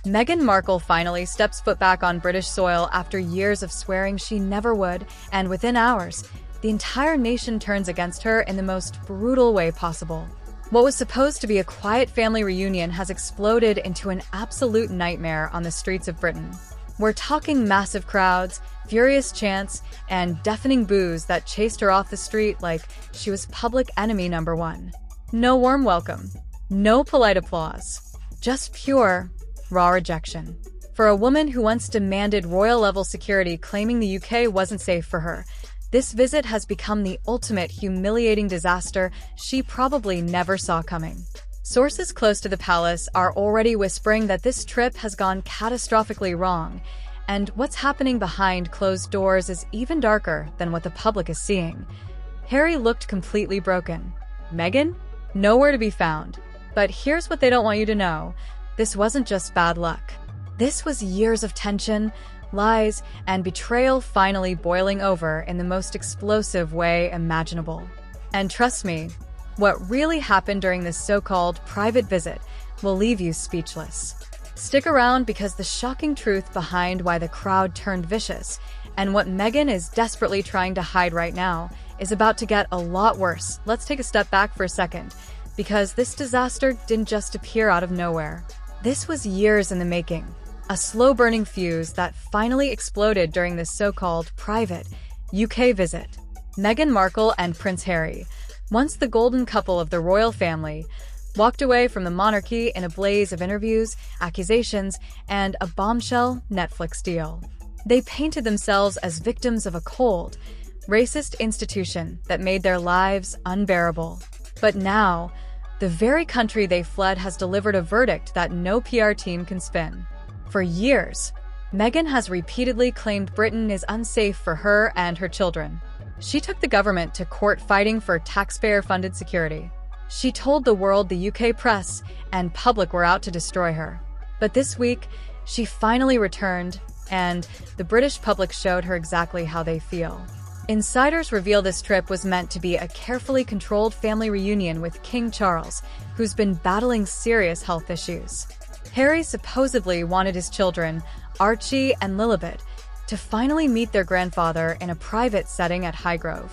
Meghan Markle finally steps foot back on British soil after years of swearing she never would, and within hours, the entire nation turns against her in the most brutal way possible. What was supposed to be a quiet family reunion has exploded into an absolute nightmare on the streets of Britain. We're talking massive crowds, furious chants, and deafening boos that chased her off the street like she was public enemy number one. No warm welcome, no polite applause, just pure, raw rejection. For a woman who once demanded royal-level security claiming the UK wasn't safe for her, this visit has become the ultimate humiliating disaster she probably never saw coming. Sources close to the palace are already whispering that this trip has gone catastrophically wrong, and what's happening behind closed doors is even darker than what the public is seeing. Harry looked completely broken. Meghan? Nowhere to be found. But here's what they don't want you to know. This wasn't just bad luck. This was years of tension, lies, and betrayal finally boiling over in the most explosive way imaginable. And trust me, what really happened during this so-called private visit will leave you speechless. Stick around because the shocking truth behind why the crowd turned vicious and what Meghan is desperately trying to hide right now is about to get a lot worse. Let's take a step back for a second, because this disaster didn't just appear out of nowhere. This was years in the making. A slow-burning fuse that finally exploded during this so-called private UK visit. Meghan Markle and Prince Harry, once the golden couple of the royal family, walked away from the monarchy in a blaze of interviews, accusations, and a bombshell Netflix deal. They painted themselves as victims of a cold, racist institution that made their lives unbearable. But now, the very country they fled has delivered a verdict that no PR team can spin. For years, Meghan has repeatedly claimed Britain is unsafe for her and her children. She took the government to court fighting for taxpayer-funded security. She told the world the UK press and public were out to destroy her. But this week, she finally returned, and the British public showed her exactly how they feel. Insiders reveal this trip was meant to be a carefully controlled family reunion with King Charles, who's been battling serious health issues. Harry supposedly wanted his children, Archie and Lilibet, to finally meet their grandfather in a private setting at Highgrove.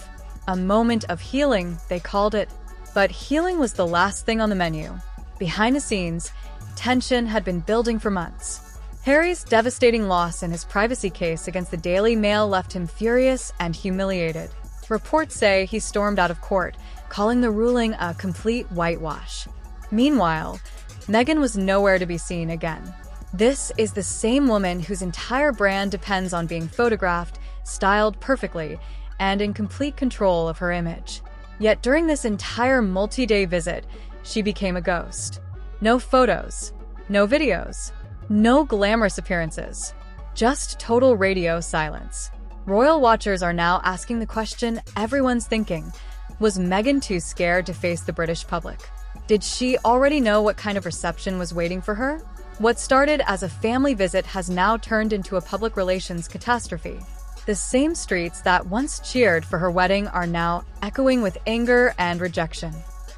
A moment of healing, they called it. But healing was the last thing on the menu. Behind the scenes, tension had been building for months. Harry's devastating loss in his privacy case against the Daily Mail left him furious and humiliated. Reports say he stormed out of court, calling the ruling a complete whitewash. Meanwhile, Meghan was nowhere to be seen again. This is the same woman whose entire brand depends on being photographed, styled perfectly, and in complete control of her image. Yet during this entire multi-day visit, she became a ghost. No photos, no videos, no glamorous appearances, just total radio silence. Royal watchers are now asking the question everyone's thinking: was Meghan too scared to face the British public? Did she already know what kind of reception was waiting for her? What started as a family visit has now turned into a public relations catastrophe. The same streets that once cheered for her wedding are now echoing with anger and rejection.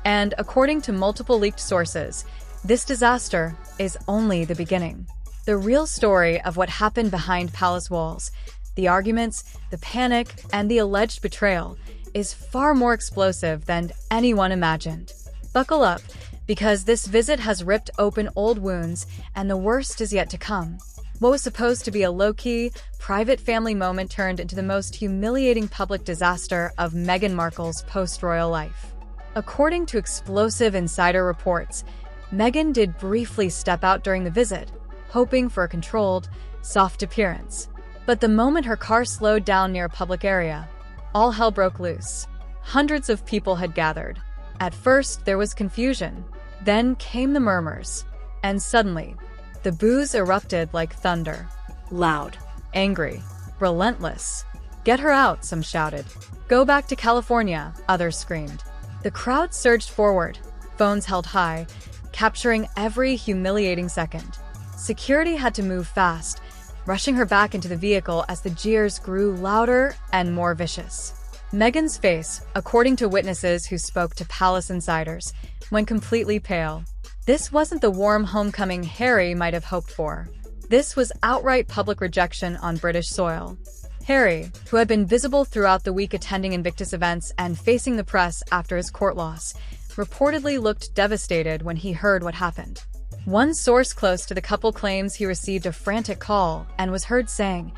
And according to multiple leaked sources, this disaster is only the beginning. The real story of what happened behind palace walls, the arguments, the panic, and the alleged betrayal, is far more explosive than anyone imagined. Buckle up, because this visit has ripped open old wounds, and the worst is yet to come. What was supposed to be a low-key, private family moment turned into the most humiliating public disaster of Meghan Markle's post-royal life. According to explosive insider reports, Meghan did briefly step out during the visit, hoping for a controlled, soft appearance. But the moment her car slowed down near a public area, all hell broke loose. Hundreds of people had gathered. At first, there was confusion. Then came the murmurs. And suddenly, the boos erupted like thunder. Loud, angry, relentless. "Get her out," some shouted. "Go back to California," others screamed. The crowd surged forward, phones held high, capturing every humiliating second. Security had to move fast, rushing her back into the vehicle as the jeers grew louder and more vicious. Meghan's face, according to witnesses who spoke to palace insiders, went completely pale. This wasn't the warm homecoming Harry might have hoped for. This was outright public rejection on British soil. Harry, who had been visible throughout the week attending Invictus events and facing the press after his court loss, reportedly looked devastated when he heard what happened. One source close to the couple claims he received a frantic call and was heard saying,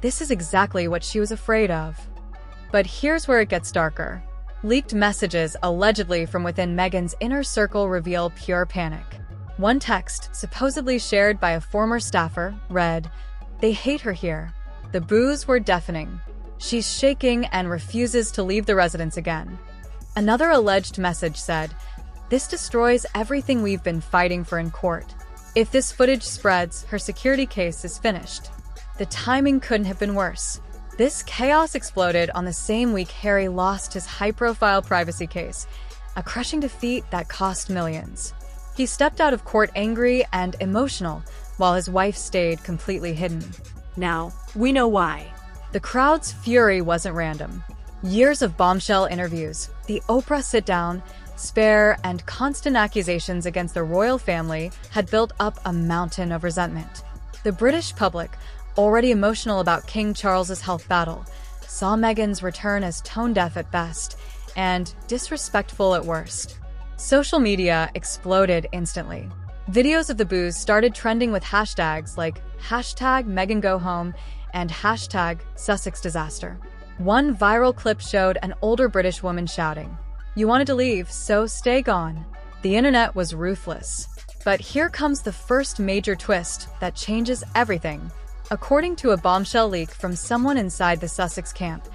"This is exactly what she was afraid of." But here's where it gets darker. Leaked messages allegedly from within Meghan's inner circle reveal pure panic. One text, supposedly shared by a former staffer, read, "They hate her here." The boos were deafening. "She's shaking and refuses to leave the residence again." Another alleged message said, "This destroys everything we've been fighting for in court. If this footage spreads, her security case is finished." The timing couldn't have been worse. This chaos exploded on the same week Harry lost his high-profile privacy case, a crushing defeat that cost millions. He stepped out of court angry and emotional, while his wife stayed completely hidden. Now, we know why. The crowd's fury wasn't random. Years of bombshell interviews, the Oprah sit-down, spare, and constant accusations against the royal family had built up a mountain of resentment. The British public, already emotional about King Charles's health battle, saw Meghan's return as tone-deaf at best and disrespectful at worst. Social media exploded instantly. Videos of the boos started trending with hashtags like #MeghanGoHome and #SussexDisaster. One viral clip showed an older British woman shouting, "You wanted to leave, so stay gone." The internet was ruthless. But here comes the first major twist that changes everything. According to a bombshell leak from someone inside the Sussex camp,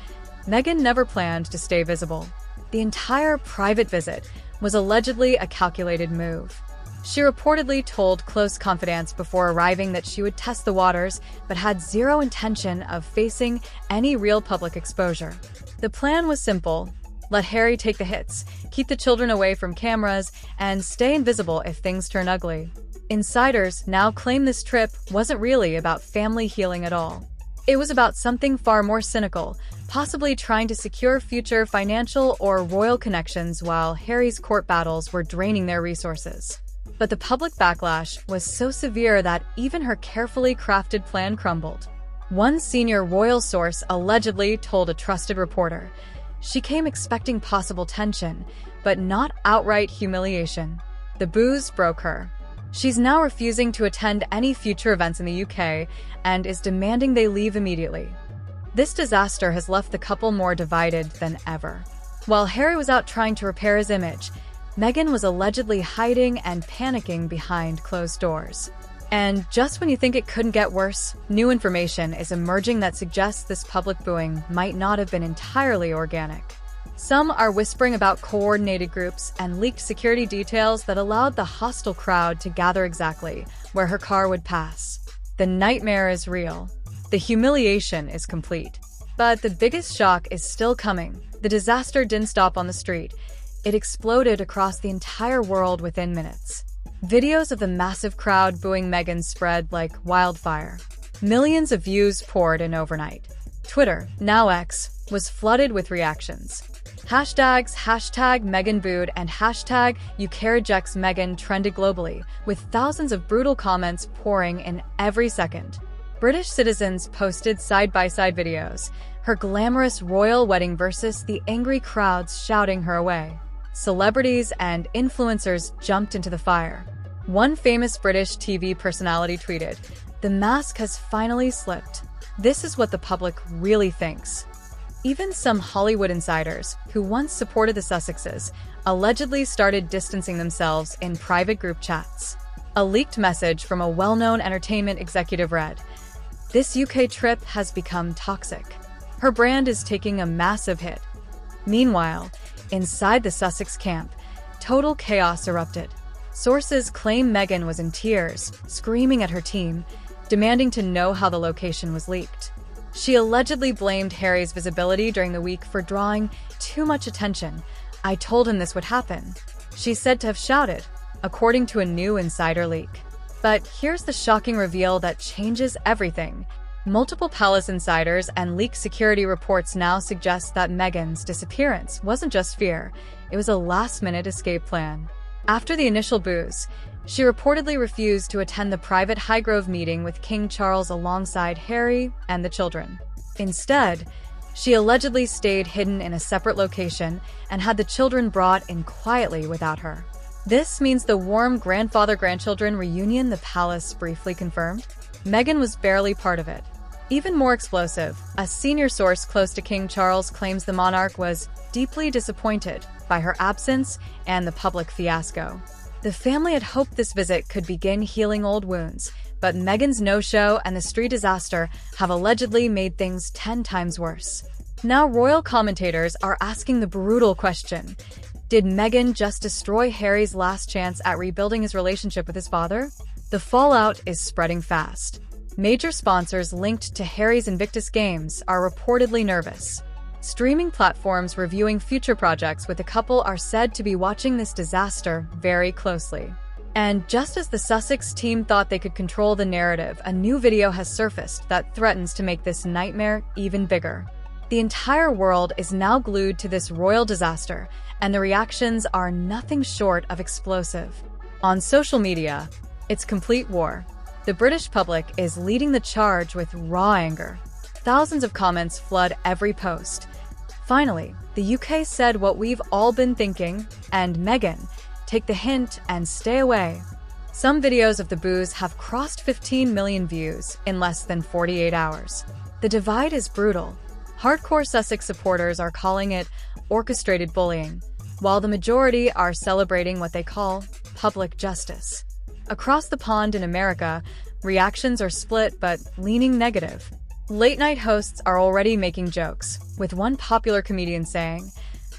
Meghan never planned to stay visible. The entire private visit was allegedly a calculated move. She reportedly told close confidants before arriving that she would test the waters, but had zero intention of facing any real public exposure. The plan was simple: let Harry take the hits, keep the children away from cameras, and stay invisible if things turn ugly. Insiders now claim this trip wasn't really about family healing at all. It was about something far more cynical, possibly trying to secure future financial or royal connections while Harry's court battles were draining their resources. But the public backlash was so severe that even her carefully crafted plan crumbled. One senior royal source allegedly told a trusted reporter, "She came expecting possible tension, but not outright humiliation." The boos broke her. She's now refusing to attend any future events in the UK and is demanding they leave immediately. This disaster has left the couple more divided than ever. While Harry was out trying to repair his image, Meghan was allegedly hiding and panicking behind closed doors. And just when you think it couldn't get worse, new information is emerging that suggests this public booing might not have been entirely organic. Some are whispering about coordinated groups and leaked security details that allowed the hostile crowd to gather exactly where her car would pass. The nightmare is real. The humiliation is complete. But the biggest shock is still coming. The disaster didn't stop on the street. It exploded across the entire world within minutes. Videos of the massive crowd booing Meghan spread like wildfire. Millions of views poured in overnight. Twitter, now X, was flooded with reactions. Hashtags #Meghan booed and #UK rejects Meghan trended globally, with thousands of brutal comments pouring in every second. British citizens posted side-by-side videos, her glamorous royal wedding versus the angry crowds shouting her away. Celebrities and influencers jumped into the fire. One famous British TV personality tweeted, "The mask has finally slipped. This is what the public really thinks." Even some Hollywood insiders, who once supported the Sussexes, allegedly started distancing themselves in private group chats. A leaked message from a well-known entertainment executive read, "This UK trip has become toxic. Her brand is taking a massive hit." Meanwhile, inside the Sussex camp, total chaos erupted. Sources claim Meghan was in tears, screaming at her team, demanding to know how the location was leaked. She allegedly blamed Harry's visibility during the week for drawing too much attention. "I told him this would happen," she's said to have shouted, according to a new insider leak. But here's the shocking reveal that changes everything. Multiple palace insiders and leaked security reports now suggest that Meghan's disappearance wasn't just fear, it was a last-minute escape plan. After the initial boos, she reportedly refused to attend the private Highgrove meeting with King Charles alongside Harry and the children. Instead, she allegedly stayed hidden in a separate location and had the children brought in quietly without her. This means the warm grandfather-grandchildren reunion the palace briefly confirmed. Meghan was barely part of it. Even more explosive, a senior source close to King Charles claims the monarch was deeply disappointed by her absence and the public fiasco. The family had hoped this visit could begin healing old wounds, but Meghan's no-show and the street disaster have allegedly made things 10 times worse. Now royal commentators are asking the brutal question: did Meghan just destroy Harry's last chance at rebuilding his relationship with his father? The fallout is spreading fast. Major sponsors linked to Harry's Invictus Games are reportedly nervous. Streaming platforms reviewing future projects with the couple are said to be watching this disaster very closely. And just as the Sussex team thought they could control the narrative, a new video has surfaced that threatens to make this nightmare even bigger. The entire world is now glued to this royal disaster, and the reactions are nothing short of explosive. On social media, it's complete war. The British public is leading the charge with raw anger. Thousands of comments flood every post. Finally, the UK said what we've all been thinking, and Meghan, take the hint and stay away. Some videos of the boos have crossed 15 million views in less than 48 hours. The divide is brutal. Hardcore Sussex supporters are calling it orchestrated bullying, while the majority are celebrating what they call public justice. Across the pond in America, reactions are split but leaning negative. Late-night hosts are already making jokes, with one popular comedian saying,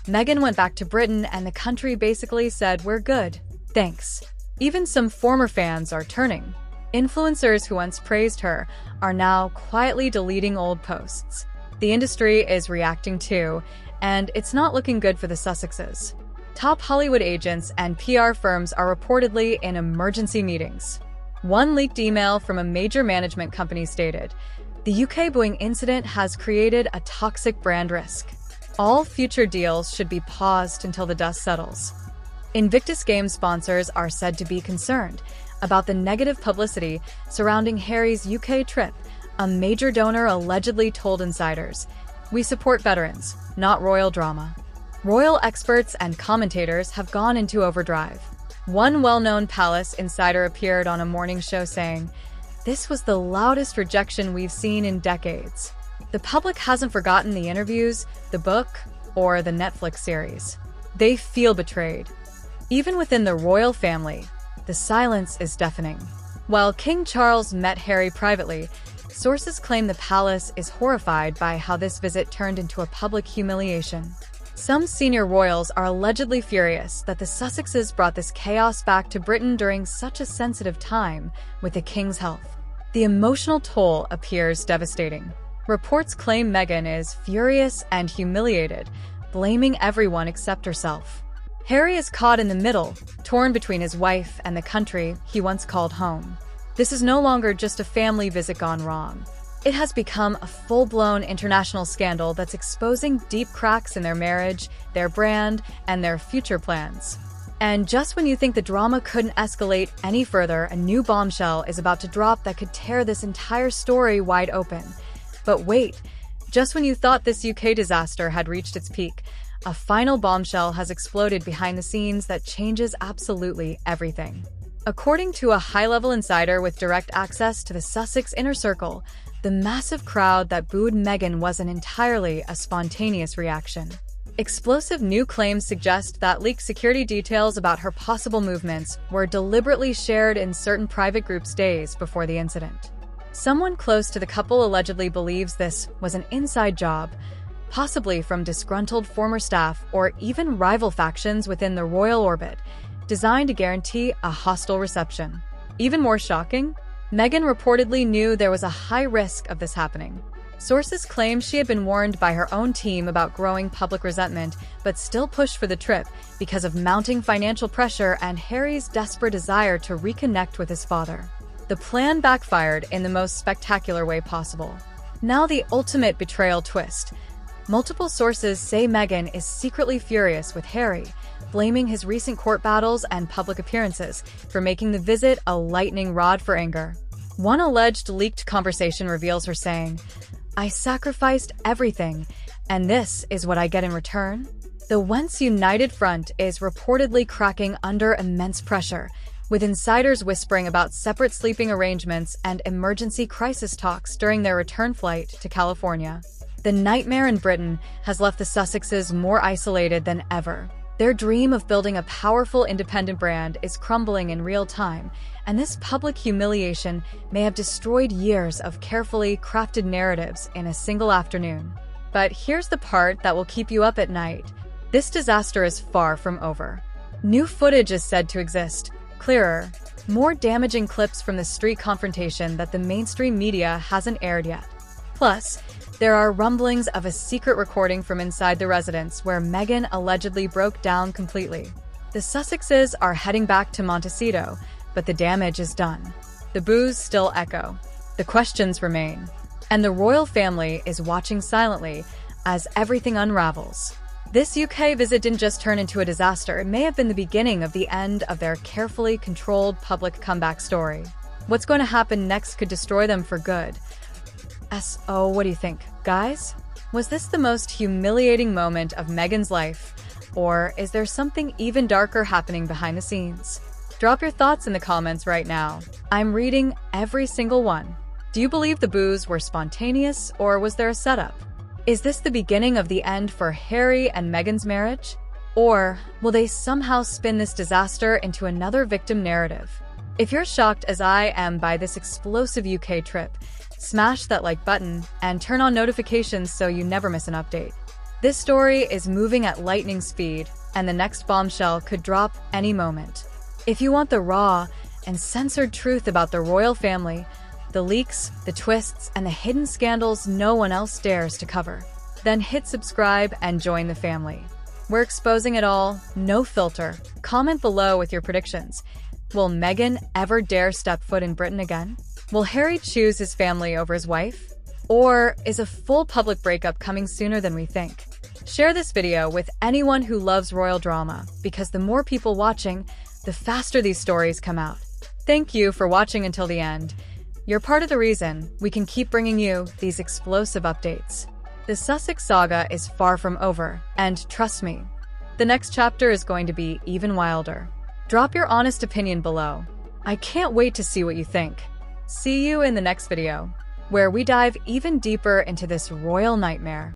"Meghan went back to Britain and the country basically said, 'We're good, thanks.'" Even some former fans are turning. Influencers who once praised her are now quietly deleting old posts. The industry is reacting too, and it's not looking good for the Sussexes. Top Hollywood agents and PR firms are reportedly in emergency meetings. One leaked email from a major management company stated, "The UK booing incident has created a toxic brand risk. All future deals should be paused until the dust settles." Invictus Games sponsors are said to be concerned about the negative publicity surrounding Harry's UK trip. A major donor allegedly told insiders, "We support veterans, not royal drama." Royal experts and commentators have gone into overdrive. One well-known palace insider appeared on a morning show saying, "This was the loudest rejection we've seen in decades." The public hasn't forgotten the interviews, the book, or the Netflix series. They feel betrayed. Even within the royal family, the silence is deafening. While King Charles met Harry privately, sources claim the palace is horrified by how this visit turned into a public humiliation. Some senior royals are allegedly furious that the Sussexes brought this chaos back to Britain during such a sensitive time with the king's health. The emotional toll appears devastating. Reports claim Meghan is furious and humiliated, blaming everyone except herself. Harry is caught in the middle, torn between his wife and the country he once called home. This is no longer just a family visit gone wrong. It has become a full-blown international scandal that's exposing deep cracks in their marriage, their brand, and their future plans. And just when you think the drama couldn't escalate any further, a new bombshell is about to drop that could tear this entire story wide open. But wait, just when you thought this UK disaster had reached its peak, a final bombshell has exploded behind the scenes that changes absolutely everything. According to a high-level insider with direct access to the Sussex inner circle, the massive crowd that booed Meghan wasn't entirely a spontaneous reaction. Explosive new claims suggest that leaked security details about her possible movements were deliberately shared in certain private groups days before the incident. Someone close to the couple allegedly believes this was an inside job, possibly from disgruntled former staff or even rival factions within the royal orbit, designed to guarantee a hostile reception. Even more shocking, Meghan reportedly knew there was a high risk of this happening. Sources claim she had been warned by her own team about growing public resentment, but still pushed for the trip because of mounting financial pressure and Harry's desperate desire to reconnect with his father. The plan backfired in the most spectacular way possible. Now the ultimate betrayal twist. Multiple sources say Meghan is secretly furious with Harry, blaming his recent court battles and public appearances for making the visit a lightning rod for anger. One alleged leaked conversation reveals her saying, "I sacrificed everything, and this is what I get in return?" The once united front is reportedly cracking under immense pressure, with insiders whispering about separate sleeping arrangements and emergency crisis talks during their return flight to California. The nightmare in Britain has left the Sussexes more isolated than ever. Their dream of building a powerful independent brand is crumbling in real time, and this public humiliation may have destroyed years of carefully crafted narratives in a single afternoon. But here's the part that will keep you up at night. This disaster is far from over. New footage is said to exist, clearer, more damaging clips from the street confrontation that the mainstream media hasn't aired yet. Plus, there are rumblings of a secret recording from inside the residence where Meghan allegedly broke down completely. The Sussexes are heading back to Montecito, but the damage is done. The boos still echo. The questions remain. And the royal family is watching silently as everything unravels. This UK visit didn't just turn into a disaster, it may have been the beginning of the end of their carefully controlled public comeback story. What's going to happen next could destroy them for good. So, what do you think, guys? Was this the most humiliating moment of Meghan's life? Or is there something even darker happening behind the scenes? Drop your thoughts in the comments right now. I'm reading every single one. Do you believe the boos were spontaneous, or was there a setup? Is this the beginning of the end for Harry and Meghan's marriage? Or will they somehow spin this disaster into another victim narrative? If you're shocked as I am by this explosive UK trip, smash that like button and turn on notifications so you never miss an update. This story is moving at lightning speed, and the next bombshell could drop any moment. If you want the raw and censored truth about the royal family, the leaks, the twists, and the hidden scandals no one else dares to cover, then hit subscribe and join the family. We're exposing it all, no filter. Comment below with your predictions. Will Meghan ever dare step foot in Britain again? Will Harry choose his family over his wife? Or is a full public breakup coming sooner than we think? Share this video with anyone who loves royal drama, because the more people watching, the faster these stories come out. Thank you for watching until the end. You're part of the reason we can keep bringing you these explosive updates. The Sussex saga is far from over, and trust me, the next chapter is going to be even wilder. Drop your honest opinion below. I can't wait to see what you think. See you in the next video, where we dive even deeper into this royal nightmare.